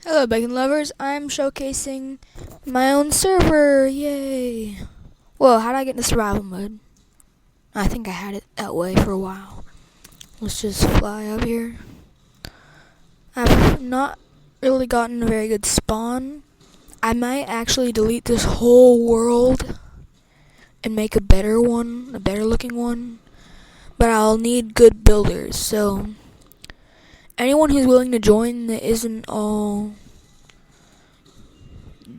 Hello, bacon lovers. I'm showcasing my own server. Yay! Whoa, how did I get into survival mode? I think I had it that way for a while. Let's just fly up here. I've not really gotten a very good spawn. I might actually delete this whole world and make a better one, a better looking one. But I'll need good builders, so anyone who's willing to join that isn't all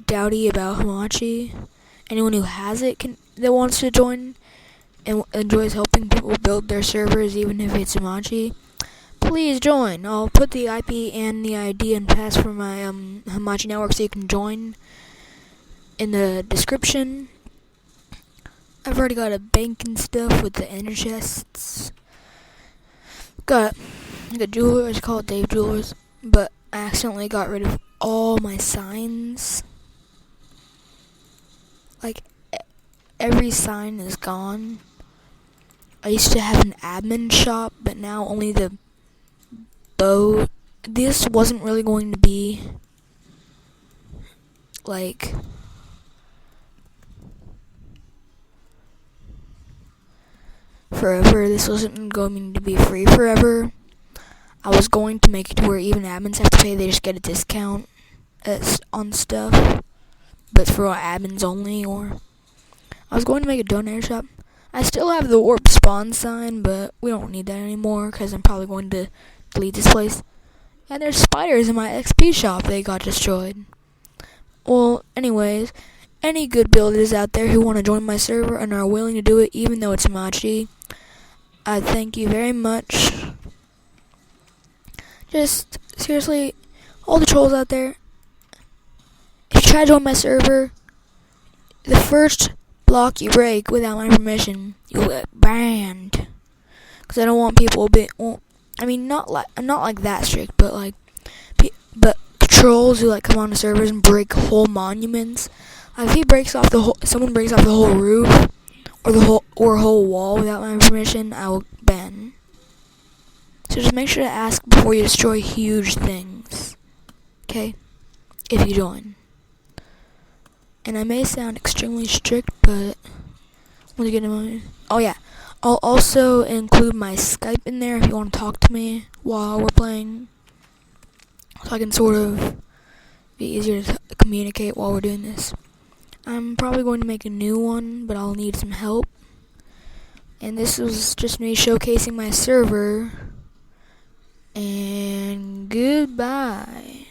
dowdy about Hamachi, anyone who has it that wants to join and enjoys helping people build their servers, even if it's Hamachi, please join. I'll put the IP and the ID and pass for my Hamachi network so you can join in the description. I've already got a bank and stuff with the ender chests. Got the jewelers, call it Dave Jewelers, but I accidentally got rid of all my signs. Like, every sign is gone. I used to have an admin shop, but now only the bow. This wasn't really going to be like forever. This wasn't going to be free forever. I was going to make it to where even admins have to pay. They just get a discount on stuff, but for admins only. Or I was going to make a donator shop. I still have the warp spawn sign, but we don't need that anymore because I'm probably going to delete this place. And there's spiders in my XP shop. They got destroyed. Well, anyways, any good builders out there who want to join my server and are willing to do it, even though it's Hamachi, I thank you very much. Just, seriously, all the trolls out there, if you try to join my server, the first block you break without my permission, you'll get banned. Because I don't want people I'm not like that strict, but but trolls who come on the servers and break whole monuments. If someone breaks off the whole roof or whole wall without my permission, I will ban. So just make sure to ask before you destroy huge things. Okay? If you join. And I may sound extremely strict, but once you get in oh yeah, I'll also include my Skype in there if you want to talk to me while we're playing, so I can sort of be easier to communicate while we're doing this. I'm probably going to make a new one, but I'll need some help. And this was just me showcasing my server. And goodbye.